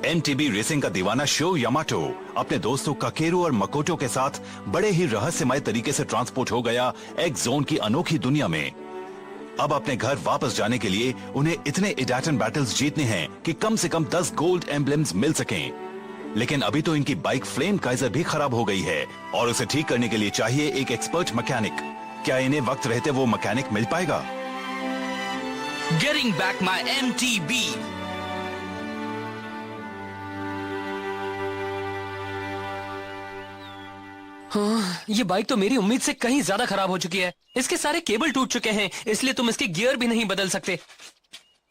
MTB racing का दीवाना show Yamato अपने दोस्तों काकेरू और मकोटो के साथ बड़े ही रहस्यमय तरीके से ट्रांसपोर्ट हो गया एक्स जोन की अनोखी दुनिया में। अब अपने घर वापस जाने के लिए उन्हें इतने इडाटन बैटल्स जीतने हैं कि कम से कम 10 गोल्ड एम्ब्लेम्स मिल सकें। लेकिन अभी तो इनकी बाइक फ्लेम काइजर भी खराब हो गई है और उसे ठीक करने के लिए चाहिए एक एक्सपर्ट मैकेनिक। क्या इन्हें वक्त रहते वो मैकेनिक मिल पाएगा? Getting back my MTB. हाँ, ये बाइक तो मेरी उम्मीद से कहीं ज्यादा खराब हो चुकी है। इसके सारे केबल टूट चुके हैं, इसलिए तुम इसके गियर भी नहीं बदल सकते।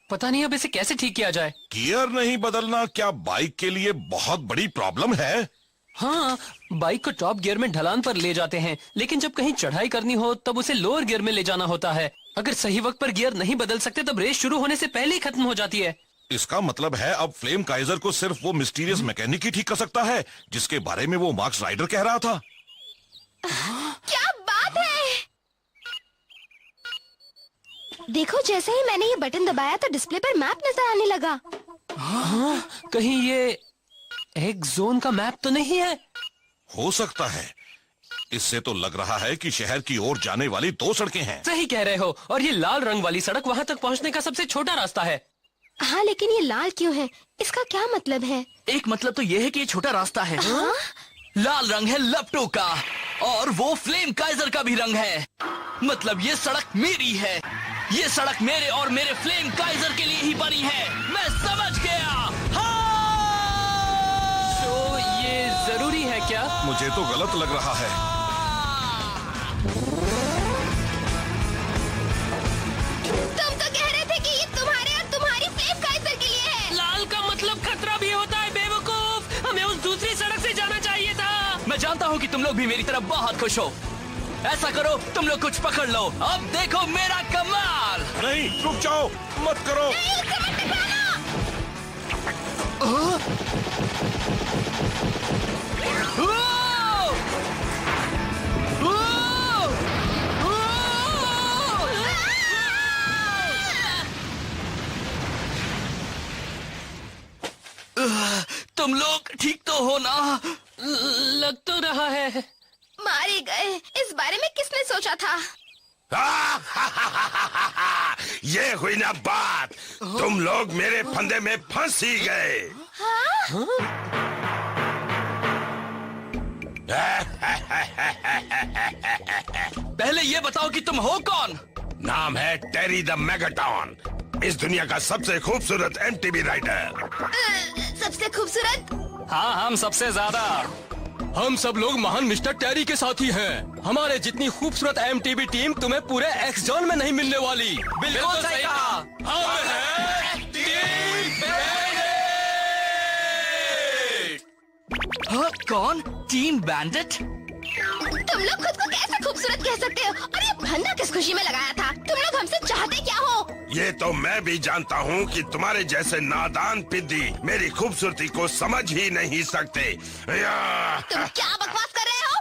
पता नहीं अब इसे कैसे ठीक किया जाए। गियर नहीं बदलना क्या बाइक के लिए बहुत बड़ी प्रॉब्लम है? हाँ, बाइक को टॉप गियर में ढलान पर ले जाते हैं, लेकिन जब कहीं चढ़ाई करनी हो तब उसे लोअर गियर में ले जाना होता है। अगर सही वक्त पर गियर नहीं बदल सकते तब रेस शुरू होने से पहले ही खत्म हो जाती है। इसका मतलब है अब फ्लेम काइजर को सिर्फ वो मिस्टीरियस मैकेनिक ही ठीक कर सकता है जिसके बारे में वो मार्क्स राइडर कह रहा था। क्या बात है! देखो, जैसे ही मैंने ये बटन दबाया तो डिस्प्ले पर मैप नजर आने लगा। हाँ, कहीं ये एक जोन का मैप तो नहीं है? हो सकता है। इससे तो लग रहा है कि शहर की ओर जाने वाली 2 सड़कें हैं। सही कह रहे हो, और ये लाल रंग वाली सड़क वहाँ तक पहुँचने का सबसे छोटा रास्ता है। हाँ, लेकिन ये लाल क्यों है? इसका क्या मतलब है? एक मतलब तो ये है कि ये छोटा रास्ता है। हाँ? लाल रंग है लपटो का और वो फ्लेम काइजर का भी रंग है। मतलब ये सड़क मेरी है। ये सड़क मेरे और मेरे फ्लेम काइजर के लिए ही बनी है। मैं समझ गया। हाँ! तो ये जरूरी है क्या? मुझे तो गलत लग रहा है। तुम तो कह रहे थे कि ये तुम्हारे और तुम्हारी फ्लेम काइजर के लिए है। लाल का मतलब खतरा भी होता है बेवकूफ। हमें उस दूसरी सड़क से जाना चाहिए था। मैं जानता हूँ कि तुम लोग भी मेरी तरफ बहुत खुश हो। ऐसा करो, तुम लोग कुछ पकड़ लो। अब देखो मेरा कमाल। नहीं, रुक जाओ, मत करो। नहीं, उसे मत टकराना। तुम लोग ठीक तो हो ना? लग तो रहा है। मारे गए। इस बारे में किसने सोचा था? ये हुई ना बात। तुम लोग मेरे फंदे में फंस ही गए। पहले ये बताओ कि तुम हो कौन? नाम है टेरी द मेगाटॉन, इस दुनिया का सबसे खूबसूरत एमटीबी राइडर। सबसे खूबसूरत? हाँ, हम सबसे ज्यादा। हम सब लोग महान मिस्टर टेरी के साथी हैं। हमारे जितनी खूबसूरत एमटीबी टीम तुम्हें पूरे एक्स जोन में नहीं मिलने वाली। बिल्कुल सही कहा। हम हैं टीम बैंडिट। हाँ, कौन? Team bandit? तुम लोग खुद को कैसे खूबसूरत कह सकते हो? और ये फंदा किस खुशी में लगाया था? तुम लोग हमसे चाहते क्या हो? ये तो मैं भी जानता हूँ कि तुम्हारे जैसे नादान पिद्दी मेरी खूबसूरती को समझ ही नहीं सकते। तुम क्या बकवास कर रहे हो?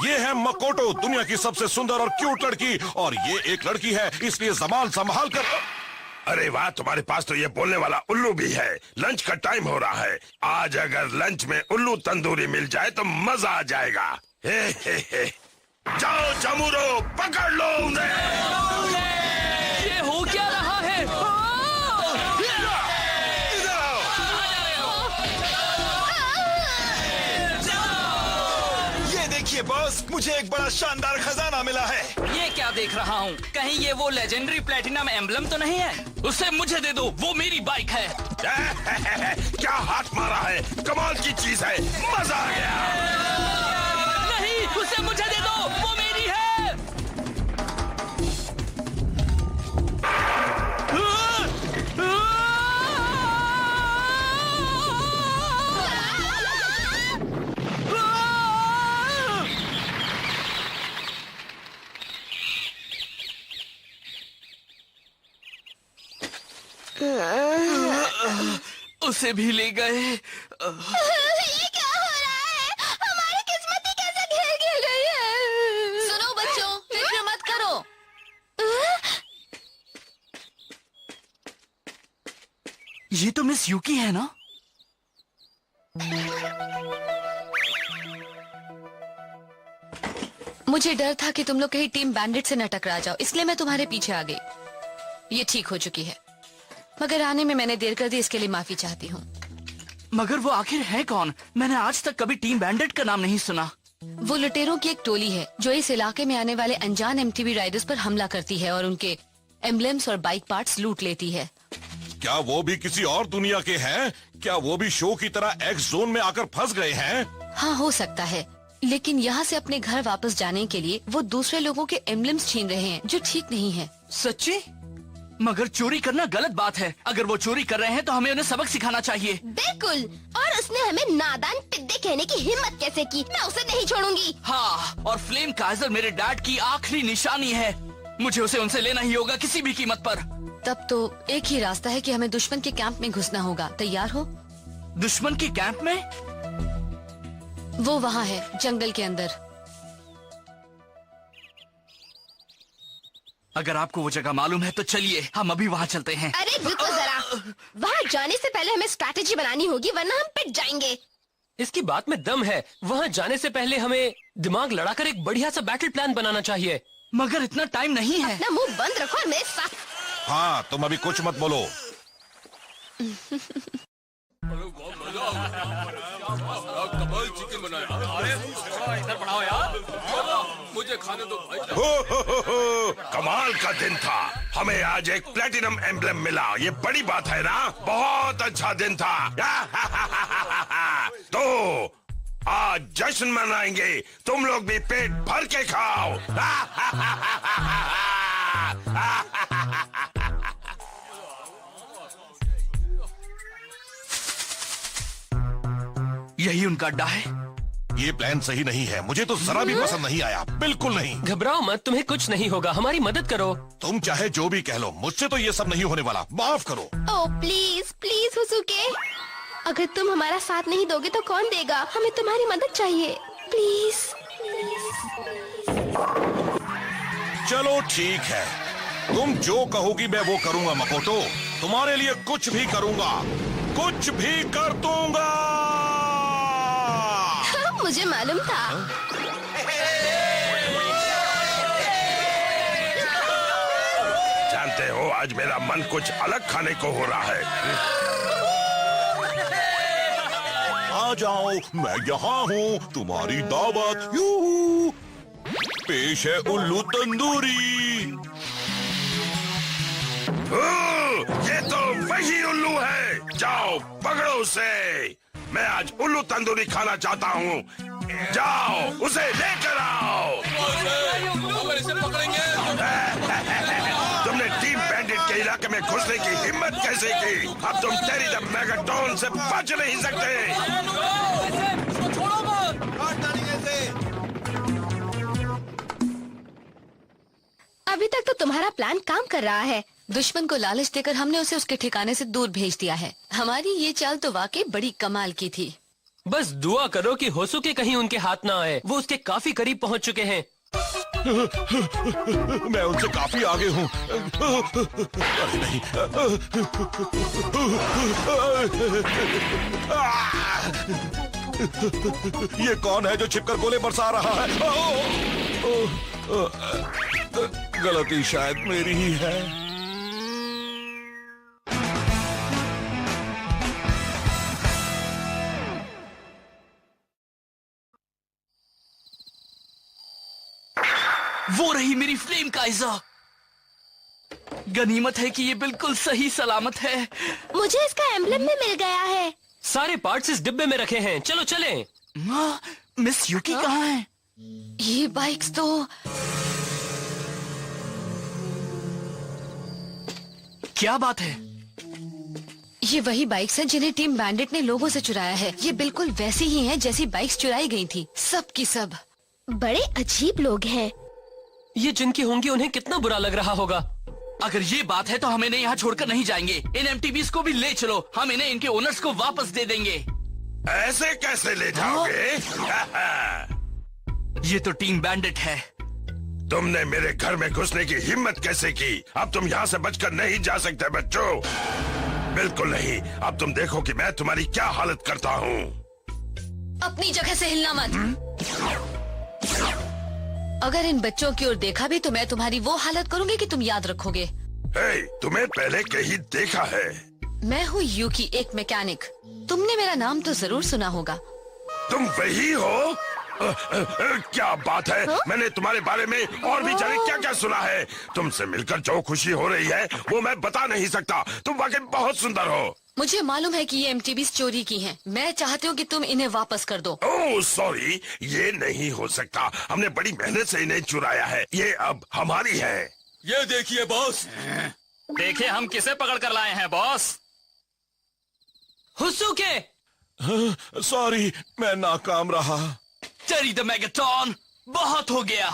ये है मकोटो, दुनिया की सबसे सुंदर और क्यूट लड़की, और ये एक लड़की है, इसलिए जबान संभाल कर। अरे वाह, तुम्हारे पास तो ये बोलने वाला उल्लू भी है। लंच का टाइम हो रहा है। आज अगर लंच में उल्लू तंदूरी मिल जाए तो मजा आ जाएगा। हे। जाओ जमूरो, पकड़ लो उन्हें। ये हो क्या रहा है? ये देखिए बॉस, मुझे एक बड़ा शानदार खजाना मिला है। ये क्या देख रहा हूँ? कहीं ये वो लेजेंडरी प्लेटिनम एम्बलम तो नहीं है? उसे मुझे दे दो, वो मेरी बाइक है। क्या हाथ मारा है, कमाल की चीज है, मजा आ गया। नहीं, उसे मुझे दे दो, वो मेरी है। उसे भी ले गए। ये क्या हो रहा है? हमारी किस्मत ही कैसे खेल गई है? सुनो बच्चों, फिक्र मत करो। ये तो मिस यूकी है ना? मुझे डर था कि तुम लोग कहीं टीम बैंडिट से न टकरा जाओ, इसलिए मैं तुम्हारे पीछे आ गई। ये ठीक हो चुकी है, मगर आने में मैंने देर कर दी, इसके लिए माफी चाहती हूँ। मगर वो आखिर है कौन? मैंने आज तक कभी टीम बैंडिट का नाम नहीं सुना। वो लुटेरों की एक टोली है जो इस इलाके में आने वाले अनजान एमटीवी राइडर्स पर हमला करती है और उनके एम्बलेम्स और बाइक पार्ट्स लूट लेती है। क्या वो भी किसी और दुनिया के हैं? क्या वो भी शो की तरह एक्स जोन में आकर फंस गए हैं? हाँ, हो सकता है, लेकिन यहाँ से अपने घर वापस जाने के लिए वो दूसरे लोगों के एम्बलेम्स छीन रहे हैं, जो ठीक नहीं है। सच्ची? मगर चोरी करना गलत बात है। अगर वो चोरी कर रहे हैं तो हमें उन्हें सबक सिखाना चाहिए। बिल्कुल, और उसने हमें नादान पिद्दे कहने की हिम्मत कैसे की? मैं उसे नहीं छोड़ूंगी। हाँ, और फ्लेम काइजर मेरे डैड की आखिरी निशानी है। मुझे उसे उनसे लेना ही होगा किसी भी कीमत पर। तब तो एक ही रास्ता है कि हमें दुश्मन के कैंप में घुसना होगा। तैयार हो? दुश्मन के कैंप में? वो वहाँ है, जंगल के अंदर। अगर आपको वो जगह मालूम है तो चलिए हम अभी वहाँ चलते हैं। अरे रुको जरा, वहाँ जाने से पहले हमें स्ट्रैटेजी बनानी होगी, वरना हम पिट जाएंगे। इसकी बात में दम है। वहाँ जाने से पहले हमें दिमाग लड़ाकर एक बढ़िया सा बैटल प्लान बनाना चाहिए। मगर इतना टाइम नहीं है। अपना मुंह बंद रखो और मेरे साथ। हाँ, तुम अभी कुछ मत बोलो। हो, कमाल का दिन था। हमें आज एक प्लेटिनम एम्बलम मिला, ये बड़ी बात है ना? बहुत अच्छा दिन था। तो आज जश्न मनाएंगे, तुम लोग भी पेट भर के खाओ। यही उनका अड्डा है। ये प्लान सही नहीं है, मुझे तो जरा भी पसंद नहीं आया, बिल्कुल नहीं। घबराओ मत, तुम्हें कुछ नहीं होगा, हमारी मदद करो। तुम चाहे जो भी कह लो, मुझसे तो ये सब नहीं होने वाला, माफ करो। ओह प्लीज प्लीज हुसुके, अगर तुम हमारा साथ नहीं दोगे तो कौन देगा? हमें तुम्हारी मदद चाहिए, प्लीज। चलो ठीक है, तुम जो कहोगी मैं वो करूंगा मकोटो। तुम्हारे लिए कुछ भी करूंगा, कुछ भी कर दूंगा। मुझे मालूम था। जानते हो, आज मेरा मन कुछ अलग खाने को हो रहा है। आ जाओ, मैं यहाँ हूँ, तुम्हारी दावत। यूहू, पेश है उल्लू तंदूरी। ये तो वही उल्लू है, जाओ पकड़ो उसे। मैं आज उल्लू तंदूरी खाना चाहता हूँ, जाओ उसे लेकर आओ। तुमने टीम बैंडिट के इलाके में घुसने की हिम्मत कैसे की? अब तुम टेरी द मेगाटोन से बच नहीं सकते। अभी तक तो तुम्हारा प्लान काम कर रहा है। दुश्मन को लालच देकर हमने उसे उसके ठिकाने से दूर भेज दिया है। हमारी ये चाल तो वाकई बड़ी कमाल की थी। बस दुआ करो कि होसुके कहीं उनके हाथ ना आए, वो उसके काफी करीब पहुंच चुके हैं। मैं उनसे काफी आगे हूँ। अरे नहीं। ये कौन है जो छिपकर गोले बरसा रहा है? गलती शायद मेरी ही है। वो रही मेरी फ्लेम काइजर। गनीमत है कि ये बिल्कुल सही सलामत है। मुझे इसका एम्बलम भी मिल गया है। सारे पार्ट्स इस डिब्बे में रखे हैं, चलो चलें। मिस युकी कहाँ है? ये बाइक्स तो क्या बात है? ये वही बाइक्स हैं जिन्हें टीम बैंडिट ने लोगों से चुराया है। ये बिल्कुल वैसी ही हैं जैसी बाइक्स चुराई गई थी, सब की सब। बड़े अजीब लोग हैं। ये जिनकी होंगी उन्हें कितना बुरा लग रहा होगा। अगर ये बात है तो हम इन्हें यहाँ छोड़कर नहीं जाएंगे। इन एमटीबीज को भी ले चलो, हम इन्हें इनके ओनर्स को वापस दे देंगे। ऐसे कैसे ले जाओगे? ये तो टीम बैंडिट है। तुमने मेरे घर में घुसने की हिम्मत कैसे की? अब तुम यहाँ से बचकर नहीं जा सकते बच्चों, बिल्कुल नहीं। अब तुम देखो कि मैं तुम्हारी क्या हालत करता हूँ। अपनी जगह से हिलना मत। अगर इन बच्चों की ओर देखा भी तो मैं तुम्हारी वो हालत करूंगी कि तुम याद रखोगे। हे, तुम्हें पहले कहीं देखा है? मैं हूँ यूकी, एक मैकेनिक। तुमने मेरा नाम तो जरूर सुना होगा। तुम वही हो? क्या बात है, मैंने तुम्हारे बारे में और भी जाने क्या क्या सुना है। तुमसे मिलकर जो खुशी हो रही है वो मैं बता नहीं सकता। तुम वाकई बहुत सुंदर हो। मुझे मालूम है कि ये MTVs चोरी की हैं। मैं चाहती हूँ कि तुम इन्हें वापस कर दो। ओह सॉरी, ये नहीं हो सकता। हमने बड़ी मेहनत से इन्हें चुराया है। ये अब हमारी है। ये देखिए बॉस, देखिए हम किसे पकड़ कर लाए हैं बॉस। हुसुके, सॉरी, मैं नाकाम रहा। टेरी द मेगाटॉन, बहुत हो गया।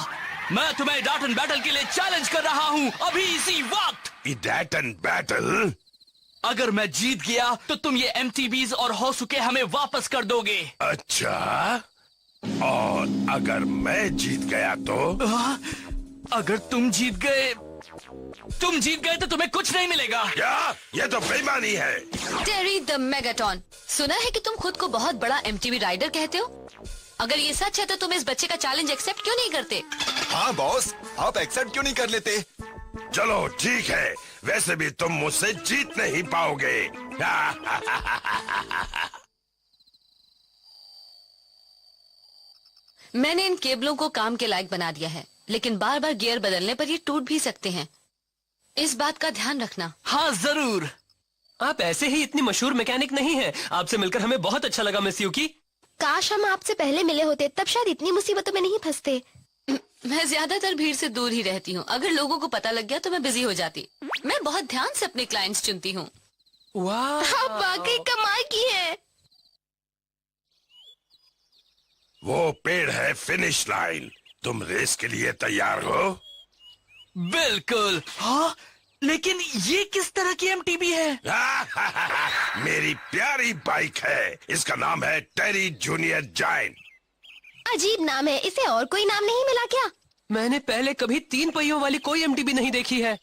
मैं तुम्हें डाट एंड बैटल के लिए चैलेंज कर रहा हूँ अभी इसी वक्त। That and battle? अगर मैं जीत गया तो तुम ये MTVs और होसुके हमें वापस कर दोगे। अच्छा, और अगर मैं जीत गया तो? अगर तुम जीत गए तो तुम्हें कुछ नहीं मिलेगा। क्या? ये तो बेईमानी है। टेरी द मेगाटॉन, सुना है कि तुम खुद को बहुत बड़ा MTV राइडर कहते हो। अगर ये सच है तो तुम इस बच्चे का चैलेंज एक्सेप्ट क्यों नहीं करते? हाँ बॉस, आप एक्सेप्ट क्यों नहीं कर लेते? चलो ठीक है, वैसे भी तुम मुझसे जीत नहीं पाओगे। मैंने इन केबलों को काम के लायक बना दिया है, लेकिन बार बार गियर बदलने पर ये टूट भी सकते हैं। इस बात का ध्यान रखना। हाँ जरूर। आप ऐसे ही इतनी मशहूर मैकेनिक नहीं हैं। आपसे मिलकर हमें बहुत अच्छा लगा मिस यूकी। काश हम आपसे पहले मिले होते, तब शायद इतनी मुसीबतों में नहीं फंसते। मैं ज्यादातर भीड़ से दूर ही रहती हूँ। अगर लोगों को पता लग गया तो मैं बिजी हो जाती। मैं बहुत ध्यान से अपने क्लाइंट्स चुनती हूँ। वाह, आप वाकई कमाल की हैं। वो पेड़ है फिनिश लाइन। तुम रेस के लिए तैयार हो? बिल्कुल। हाँ, लेकिन ये किस तरह की MTV है? मेरी प्यारी बाइक है। इसका नाम है टेरी जूनियर जायंट। अजीब नाम है, इसे और कोई नाम नहीं मिला क्या? मैंने पहले कभी 3 पहियों वाली कोई MTV नहीं देखी है।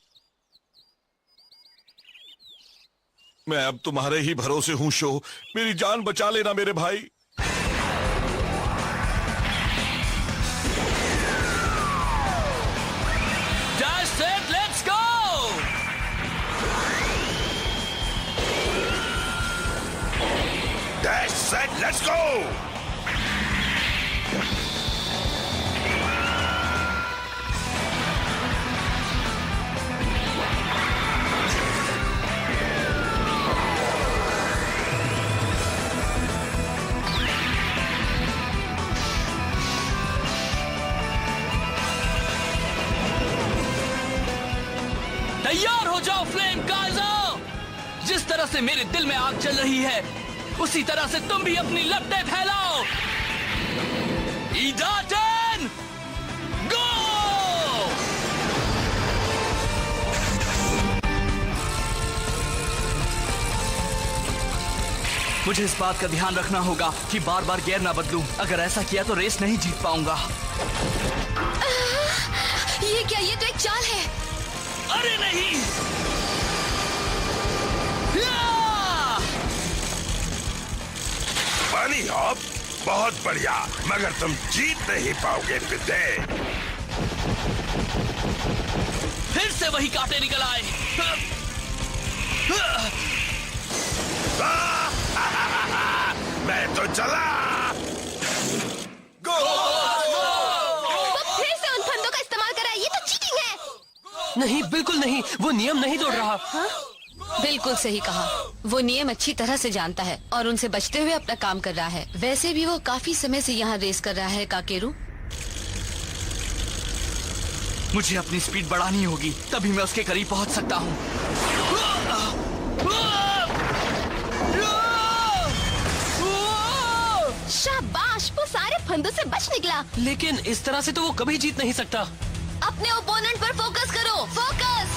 मैं अब तुम्हारे ही भरोसे हूँ शो। मेरी जान बचा लेना मेरे भाई। Dash set, let's go! Dash set, let's go! तैयार हो जाओ फ्लेम काइजर। जिस तरह से मेरे दिल में आग चल रही है उसी तरह से तुम भी अपनी लपटें फैलाओ। ईडाटन गो! मुझे इस बात का ध्यान रखना होगा कि बार बार गियर ना बदलूं। अगर ऐसा किया तो रेस नहीं जीत पाऊंगा। ये क्या? ये तो एक चाल है। अरे नहीं! पानी हॉप, बहुत बढ़िया, मगर तुम जीत नहीं पाओगे पिते। फिर से वही कांटे निकल आए। मैं तो चला। तो फिर से उन फंदों का इस्तेमाल करा, ये तो चीटिंग है। नहीं, बिल्कुल नहीं। वो नियम नहीं तोड़ रहा। बिल्कुल सही कहा। वो नियम अच्छी तरह से जानता है और उनसे बचते हुए अपना काम कर रहा है। वैसे भी वो काफी समय से यहाँ रेस कर रहा है काकेरू। मुझे अपनी स्पीड बढ़ानी होगी, तभी मैं उसके करीब पहुंच सकता हूँ। शाबाश, वो सारे फंदों से बच निकला। लेकिन इस तरह से तो वो कभी जीत नहीं सकता। अपने ओपोनेंट पर फोकस करो। फोकस।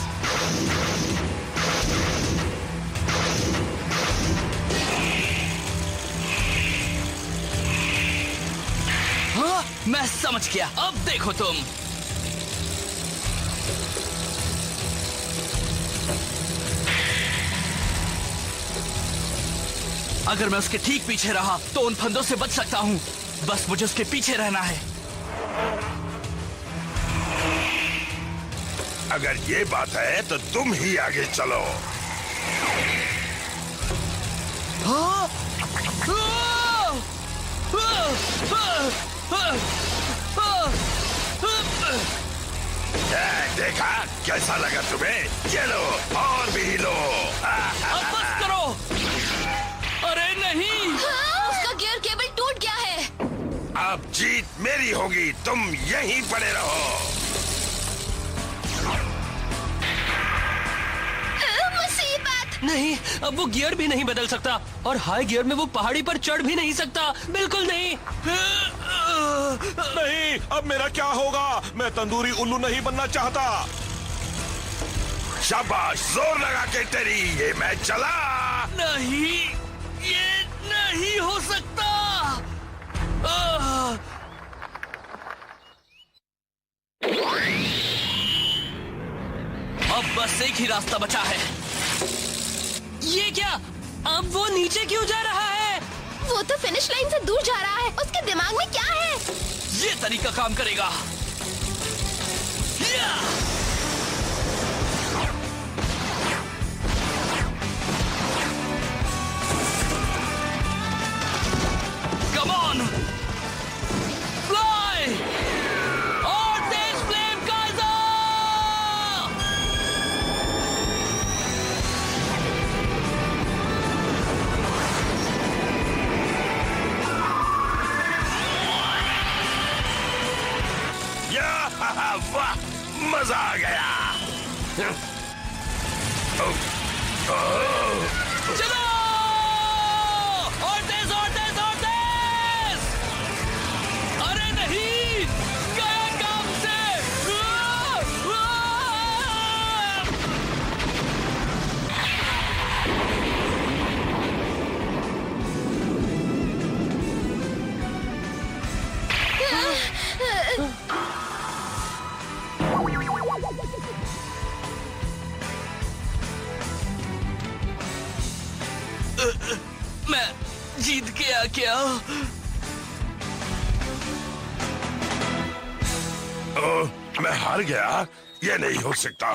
हाँ, मैं समझ गया। अब देखो तुम। अगर मैं उसके ठीक पीछे रहा तो उन फंदों से बच सकता हूँ। बस मुझे उसके पीछे रहना है। अगर ये बात है तो तुम ही आगे चलो। हाँ? देखा कैसा लगा तुम्हें? ये लो और भी लो। अब बस करो। अरे नहीं। हाँ, उसका गियर केबल टूट गया है। अब जीत मेरी होगी, तुम यहीं पड़े रहो। मुसीबत। नहीं, अब वो गियर भी नहीं बदल सकता और हाई गियर में वो पहाड़ी पर चढ़ भी नहीं सकता। बिल्कुल नहीं। नहीं, अब मेरा क्या होगा? मैं तंदूरी उल्लू नहीं बनना चाहता। शाबाश, जोर लगा के टेरी, ये मैच चला। नहीं, ये नहीं हो सकता। अब बस एक ही रास्ता बचा है। ये क्या? अब वो नीचे क्यों जा रहा है? वो तो फिनिश लाइन से दूर जा रहा है। उसके दिमाग में क्या है? ये तरीका काम करेगा। या! Come on! Fly! और तेज फ्लेम काइजर! वाह, मजा आ गया। चलो! और तेज और तेज और तेज! अरे नहीं! गया काम से! मैं जीत गया क्या? मैं हार गया? ये नहीं हो सकता।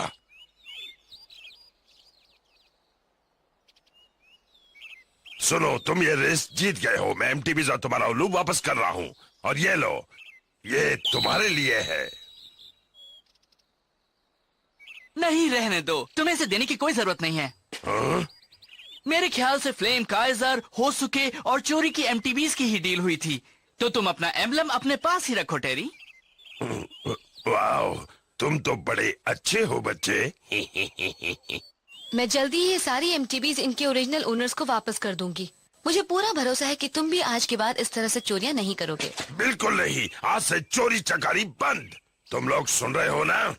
सुनो, तुम ये रेस जीत गए हो। मैं एमटीबीज और तुम्हारा उल्लू वापस कर रहा हूँ। और ये लो, ये तुम्हारे लिए है। नहीं, रहने दो। तुम्हें इसे देने की कोई जरूरत नहीं है। हाँ? मेरे ख्याल से फ्लेम काइजर, होसुके और चोरी की एमटीबीज की ही डील हुई थी। तो तुम अपना एम्बलम अपने पास ही रखो टेरी। वाओ, तुम तो बड़े अच्छे हो बच्चे। मैं जल्दी ही ये सारी एमटीबीज इनके ओरिजिनल ओनर्स को वापस कर दूंगी। मुझे पूरा भरोसा है कि तुम भी आज के बाद इस तरह से चोरियां नहीं करोगे। बिल्कुल नहीं, आज से चोरी चकारी बंद। तुम लोग सुन रहे हो ना?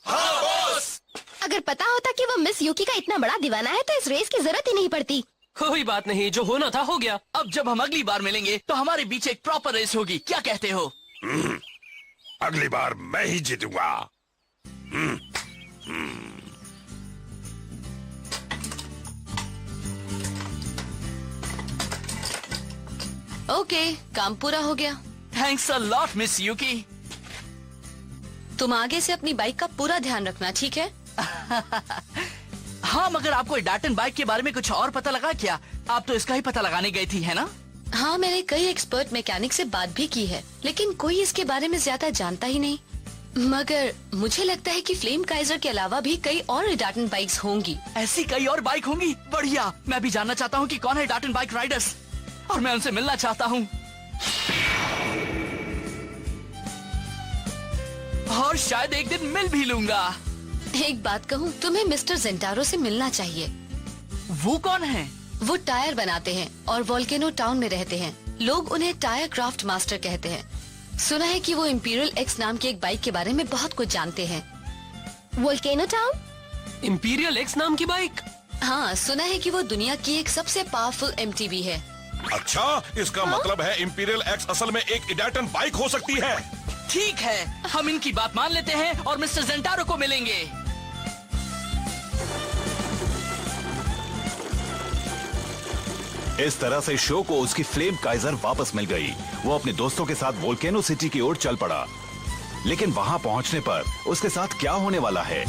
हाँ बॉस। अगर पता होता कि वो मिस यूकी का इतना बड़ा दीवाना है तो इस रेस की जरूरत ही नहीं पड़ती। कोई बात नहीं, जो होना था हो गया। अब जब हम अगली बार मिलेंगे तो हमारे बीच एक प्रॉपर रेस होगी। क्या कहते हो? अगली बार मैं ही जीतूंगा। ओके, काम पूरा हो गया। Thanks a lot miss Yuki. तुम आगे से अपनी बाइक का पूरा ध्यान रखना, ठीक है? हाँ, मगर आपको डाटन बाइक के बारे में कुछ और पता लगा क्या? आप तो इसका ही पता लगाने गई थी, है ना? हाँ, मैंने कई एक्सपर्ट मैकेनिक से बात भी की है, लेकिन कोई इसके बारे में ज्यादा जानता ही नहीं। मगर मुझे लगता है कि फ्लेम काइजर के अलावा भी कई और डाटन बाइक्स होंगी। ऐसी कई और बाइक होंगी? बढ़िया। मैं भी जानना चाहता हूँ कि कौन है डाटन बाइक राइडर्स, और मैं उनसे मिलना चाहता हूँ। और शायद एक दिन मिल भी लूंगा। एक बात कहूँ, तुम्हें मिस्टर जेंटारो से मिलना चाहिए। वो कौन है? वो टायर बनाते हैं और वोल्केनो टाउन में रहते हैं। लोग उन्हें टायर क्राफ्ट मास्टर कहते हैं। सुना है कि वो इंपीरियल एक्स नाम की एक बाइक के बारे में बहुत कुछ जानते हैं। Volcano town? इंपीरियल एक्स नाम की बाइक? हाँ, सुना है कि वो दुनिया की एक सबसे पावरफुल एमटीबी है। अच्छा, इसका मतलब है इंपीरियल एक्स असल में एक इडाटन बाइक हो सकती है। ठीक है, हम इनकी बात मान लेते हैं और मिस्टर जेंटारो को मिलेंगे। इस तरह से शो को उसकी फ्लेम काइजर वापस मिल गई। वो अपने दोस्तों के साथ वोल्केनो सिटी की ओर चल पड़ा। लेकिन वहां पहुंचने पर उसके साथ क्या होने वाला है,